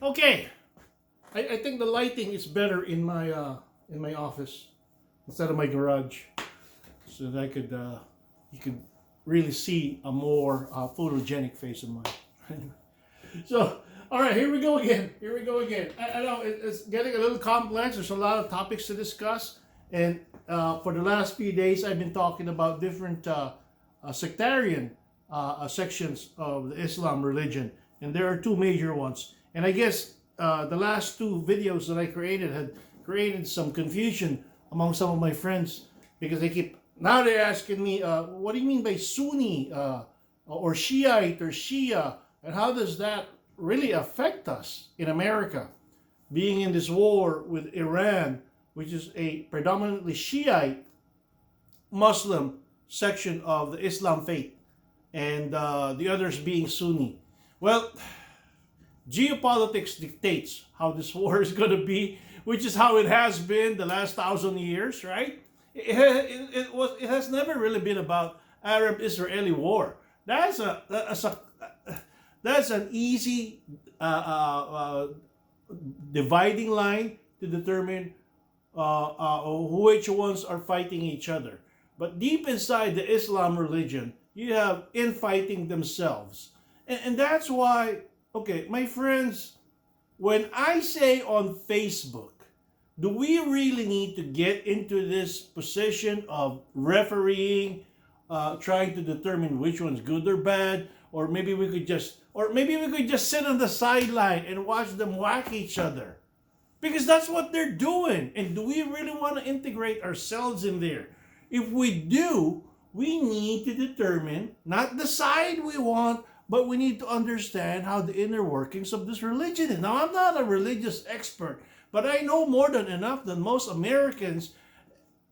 Okay, I think the lighting is better in my office instead of my garage, so that I could you could really see a more photogenic face of mine. So, all right, here we go again. Here we go again. I know it's getting a little complex. There's a lot of topics to discuss, and for the last few days, I've been talking about different sectarian sections of the Islam religion, and there are two major ones. And I guess the last two videos that I created had created some confusion among some of my friends because they're asking me, what do you mean by Sunni or Shiite or Shia, and how does that really affect us in America, being in this war with Iran, which is a predominantly Shiite Muslim section of the Islam faith, and the others being Sunni. Well, geopolitics dictates how this war is going to be, which is how it has been the last 1,000 years, right? It has never really been about Arab-Israeli war. That's an easy dividing line to determine which ones are fighting each other. But deep inside the Islam religion, you have infighting themselves. And that's why, okay, my friends, when I say on Facebook, do we really need to get into this position of refereeing, trying to determine which one's good or bad, or maybe we could just sit on the sideline and watch them whack each other, because that's what they're doing. And do we really want to integrate ourselves in there? If we do, we need to determine not the side we want, but we need to understand how the inner workings of this religion is. Now, I'm not a religious expert, but I know more than enough than most Americans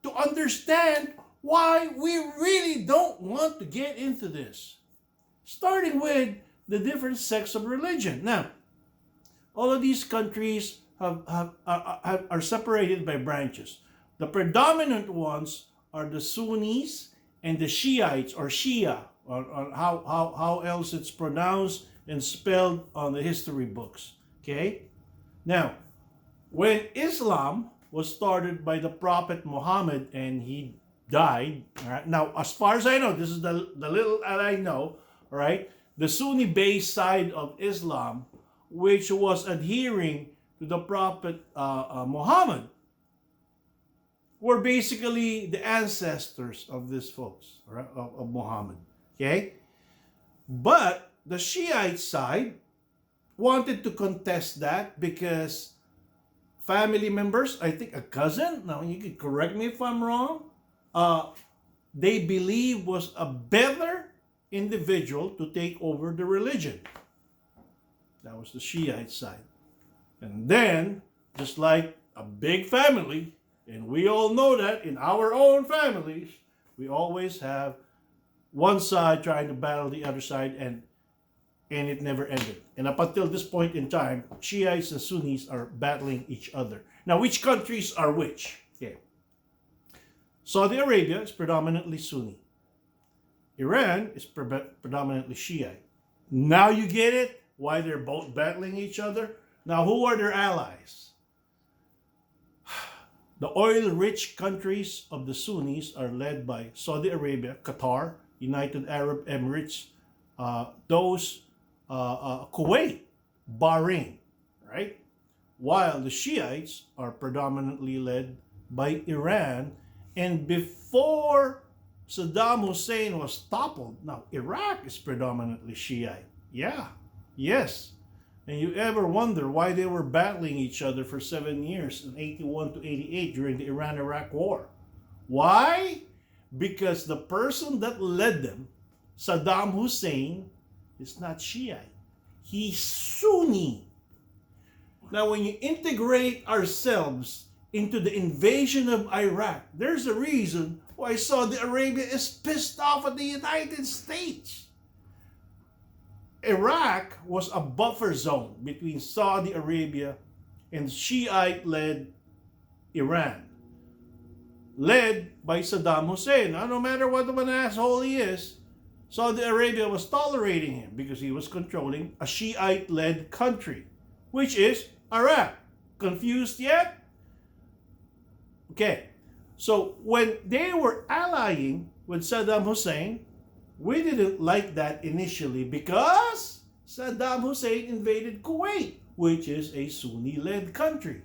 to understand why we really don't want to get into this. Starting with the different sects of religion. Now, all of these countries are separated by branches. The predominant ones are the Sunnis and the Shiites, or Shia, or how else it's pronounced and spelled on the history books. Okay? Now, when Islam was started by the Prophet Muhammad and he died, right? Now, as far as I know, this is the little that I know, right? The Sunni-based side of Islam, which was adhering to the Prophet Muhammad, were basically the ancestors of these folks, right, of Muhammad. Okay? But the Shiite side wanted to contest that because family members, I think a cousin, now you can correct me if I'm wrong, they believe was a better individual to take over the religion. That was the Shiite side. And then, just like a big family, and we all know that in our own families, we always have one side trying to battle the other side, and it never ended. And up until this point in time, Shiites and Sunnis are battling each other. Now, which countries are which? Okay. Saudi Arabia is predominantly Sunni. Iran is predominantly Shiite. Now you get it? Why they're both battling each other? Now, who are their allies? The oil-rich countries of the Sunnis are led by Saudi Arabia, Qatar, United Arab Emirates, Kuwait, Bahrain, right? While the Shiites are predominantly led by Iran. And before Saddam Hussein was toppled, now Iraq is predominantly Shiite. Yeah, yes. And you ever wonder why they were battling each other for 7 years, in 81 to 88 during the Iran-Iraq War? Why? Because the person that led them, Saddam Hussein, is not Shiite. He's Sunni. Now, when you integrate ourselves into the invasion of Iraq, there's a reason why Saudi Arabia is pissed off at the United States. Iraq was a buffer zone between Saudi Arabia and Shiite-led Iran, led by Saddam Hussein. Now, no matter what of an asshole he is, Saudi Arabia was tolerating him because he was controlling a Shiite-led country. which is Iraq. Confused yet? Okay, so when they were allying with Saddam Hussein, we didn't like that initially because Saddam Hussein invaded Kuwait, which is a Sunni-led country.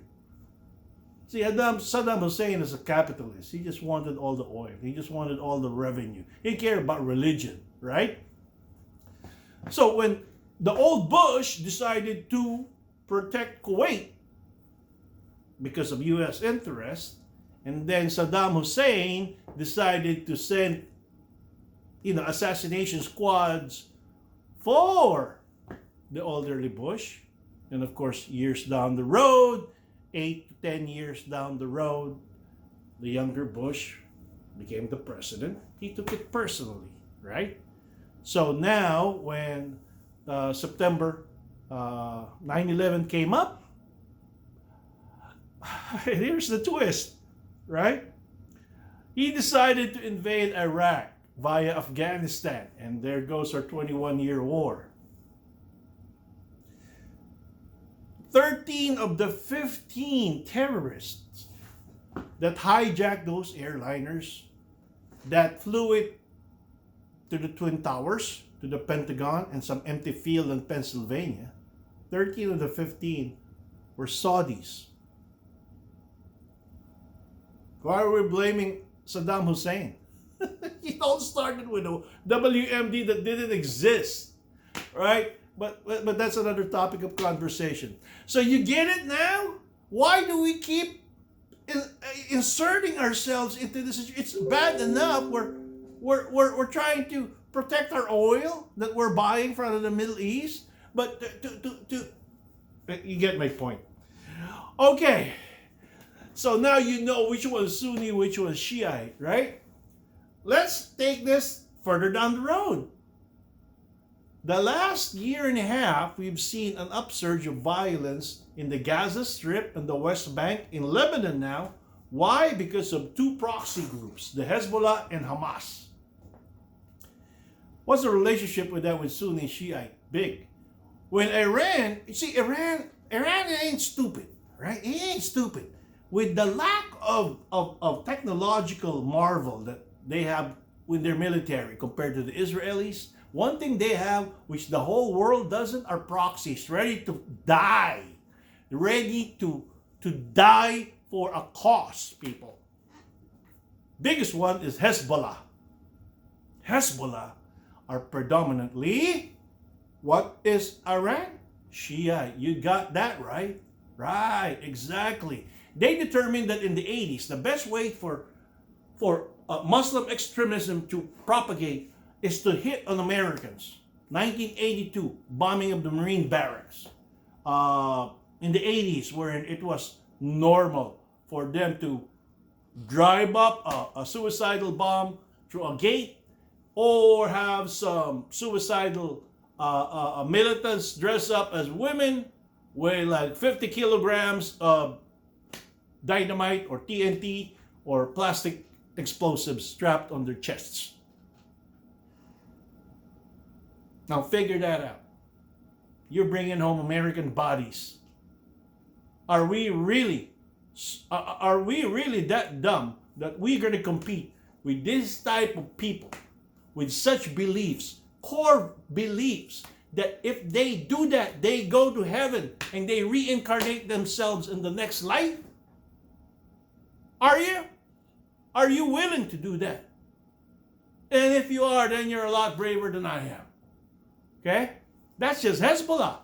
See, Saddam Hussein is a capitalist. He just wanted all the oil. He just wanted all the revenue. He cared about religion, right? So when the old Bush decided to protect Kuwait because of U.S. interest, and then Saddam Hussein decided to send, assassination squads for the elderly Bush, and of course, years down the road, 8 to 10 years down the road, the younger Bush became the president. He took it personally, right? So now, when September 9/11 came up, here's the twist, right? He decided to invade Iraq via Afghanistan, and there goes our 21-year war. 13 of the 15 terrorists that hijacked those airliners, that flew it to the Twin Towers, to the Pentagon, and some empty field in Pennsylvania, 13 of the 15 were Saudis. Why are we blaming Saddam Hussein? It all started with a WMD that didn't exist, right? But that's another topic of conversation. So you get it now? Why do we keep inserting ourselves into this? It's bad enough. We're trying to protect our oil that we're buying from the Middle East, but you get my point. Okay. So now you know which was Sunni, which was Shiite, right? Let's take this further down the road. The last year and a half, we've seen an upsurge of violence in the Gaza Strip and the West Bank, in Lebanon now. Why? Because of two proxy groups, the Hezbollah and Hamas. What's the relationship with that with Sunni and Shiite? Big. When Iran, you see, Iran ain't stupid, right? He ain't stupid. With the lack of technological marvel that they have with their military compared to the Israelis, one thing they have, which the whole world doesn't, are proxies, ready to die. Ready to die for a cause, people. Biggest one is Hezbollah. Hezbollah are predominantly, what is Iran? Shia. You got that right? Right, exactly. They determined that in the 80s, the best way for Muslim extremism to propagate is to hit on Americans. 1982, bombing of the Marine barracks. In the 80s, where it was normal for them to drive up a suicidal bomb through a gate, or have some suicidal militants dress up as women with like 50 kilograms of dynamite or TNT or plastic explosives strapped on their chests. Now figure that out. You're bringing home American bodies. Are we really that dumb that we're going to compete with this type of people with such beliefs, core beliefs, that if they do that, they go to heaven and they reincarnate themselves in the next life? Are you? Are you willing to do that? And if you are, then you're a lot braver than I am. Okay? That's just Hezbollah.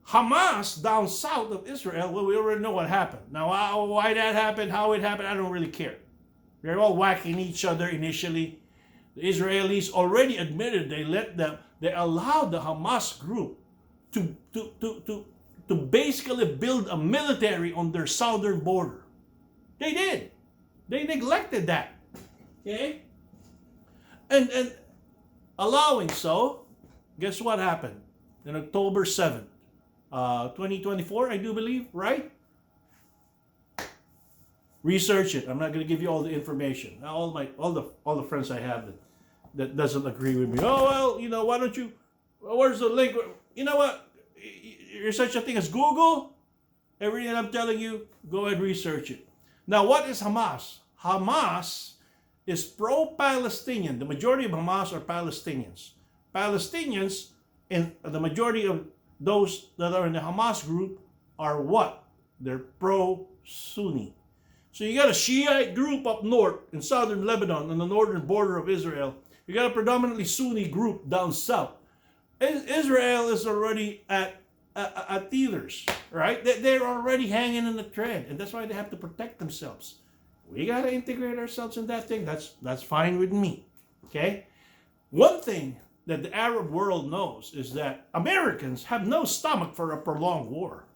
Hamas down south of Israel, well, we already know what happened. Now, why that happened, how it happened, I don't really care. They're all whacking each other initially. The Israelis already admitted they allowed the Hamas group to basically build a military on their southern border. They did. They neglected that. Okay? And allowing so, guess what happened? On October 7th, 2024, I do believe, right? Research it. I'm not going to give you all the information. All the friends I have that doesn't agree with me. Oh, well, why don't you, where's the link? You know what? there's such a thing as Google. Everything I'm telling you, go ahead and research it. Now, what is Hamas? Hamas is pro-Palestinian. The majority of Hamas are Palestinians. Palestinians, and the majority of those that are in the Hamas group are what? They're pro-Sunni. So you got a Shiite group up north in southern Lebanon on the northern border of Israel. You got a predominantly Sunni group down south. Israel is already at teethers, right? They're already hanging in the thread, and that's why they have to protect themselves. We got to integrate ourselves in that thing. That's fine with me, okay? One thing that the Arab world knows is that Americans have no stomach for a prolonged war.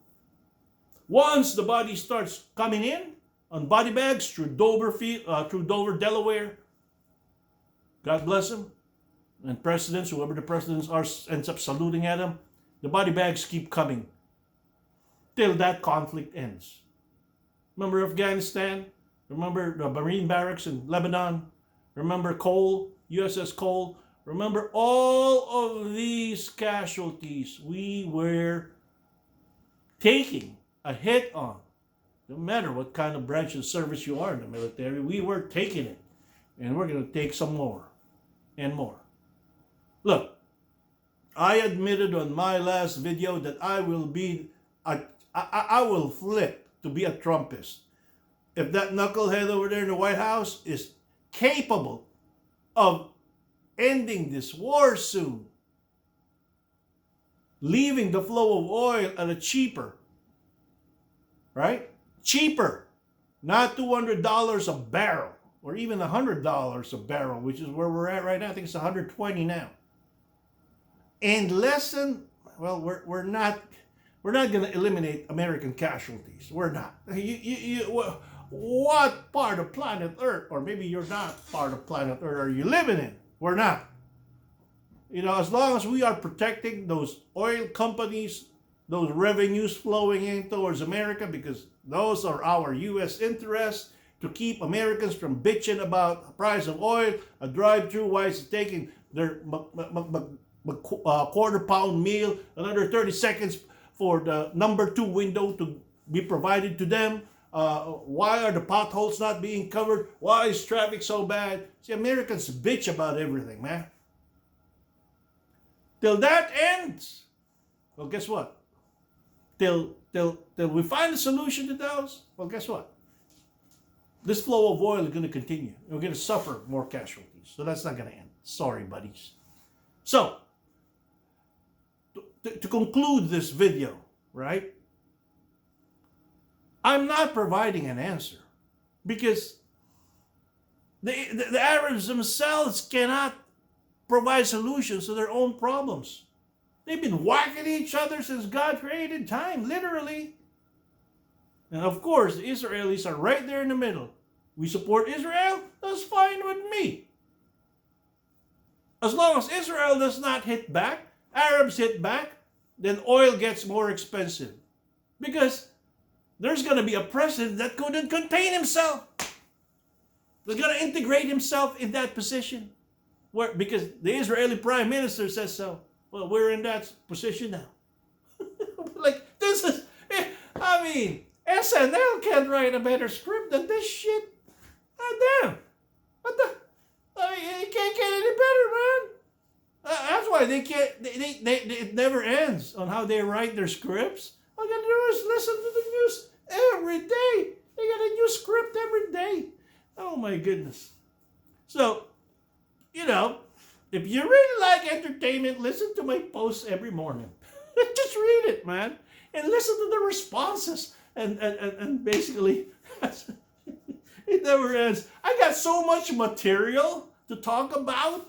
Once the body starts coming in on body bags through Dover, Delaware, God bless them, and presidents, whoever the presidents are, ends up saluting at them, the body bags keep coming till that conflict ends. Remember Afghanistan? Remember the Marine barracks in Lebanon? Remember Cole, USS Cole? Remember all of these casualties we were taking a hit on. No matter what kind of branch of service you are in the military, we were taking it. And we're going to take some more and more. Look, I admitted on my last video that I will flip to be a Trumpist. If that knucklehead over there in the White House is capable of ending this war soon, leaving the flow of oil at a cheaper, right? Cheaper, not $200 a barrel or even $100 a barrel, which is where we're at right now. I think it's $120 now. And we're not going to eliminate American casualties. We're not. What part of planet Earth, or maybe you're not part of planet Earth, are you living in? We're not. As long as we are protecting those oil companies, those revenues flowing in towards America, because those are our U.S. interests, to keep Americans from bitching about the price of oil, a drive-through, why is it taking their quarter-pound meal, another 30 seconds for the number 2 window to be provided to them. Why are the potholes not being covered? Why is traffic so bad? See, Americans bitch about everything, man. Till that ends. Well, guess what? Till we find a solution to those, well, guess what? This flow of oil is going to continue. We're going to suffer more casualties. So that's not going to end. Sorry, buddies. So, to conclude this video, right? I'm not providing an answer because the Arabs themselves cannot provide solutions to their own problems. They've been whacking each other since God created time, literally. And of course, the Israelis are right there in the middle. We support Israel, that's fine with me. As long as Israel does not hit back, Arabs hit back, then oil gets more expensive. Because there's going to be a president that couldn't contain himself. He's going to integrate himself in that position. Because the Israeli prime minister says so. Well, we're in that position now. SNL can't write a better script than this shit. God damn. It can't get any better, man. That's why they can't, it never ends on how they write their scripts. All you gotta do is listen to the news every day. They got a new script every day. Oh my goodness. So, if you really like entertainment, listen to my posts every morning. Just read it, man. And listen to the responses. And basically, it never ends. I got so much material to talk about.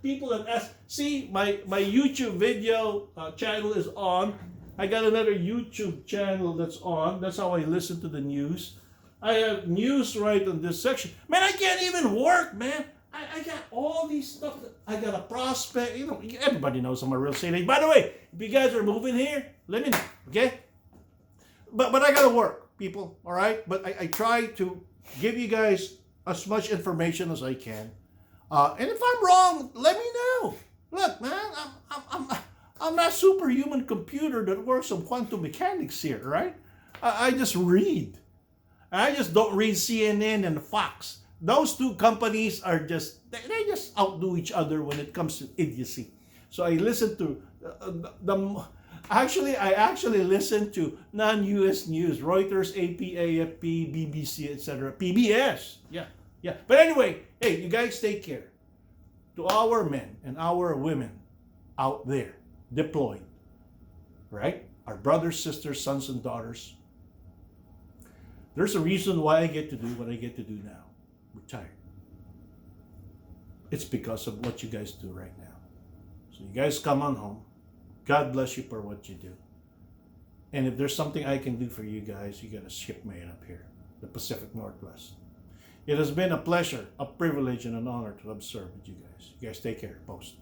People that ask, see, my YouTube video channel is on. I got another YouTube channel that's on. That's how I listen to the news. I have news right on this section. Man, I can't even work, man. I got all these stuff. I got a prospect. Everybody knows I'm a real estate agent. By the way, if you guys are moving here, let me know, okay? But I got to work, people, all right? But I try to give you guys as much information as I can. And if I'm wrong, let me know. Look, man, I'm not a superhuman computer that works on quantum mechanics here, right? I just read. I just don't read CNN and Fox. Those two companies are they just outdo each other when it comes to idiocy. So I listen to I actually listen to non-US news, Reuters, AP, AFP, BBC, etc. PBS. Yeah. Yeah. But anyway, hey, you guys take care. To our men and our women out there deployed, right? Our brothers, sisters, sons, and daughters. There's a reason why I get to do what I get to do now. Retired. It's because of what you guys do right now. So you guys come on home. God bless you for what you do. And if there's something I can do for you guys, you got a shipmate up here, the Pacific Northwest. It has been a pleasure, a privilege, and an honor to observe with you guys. You guys take care. Post.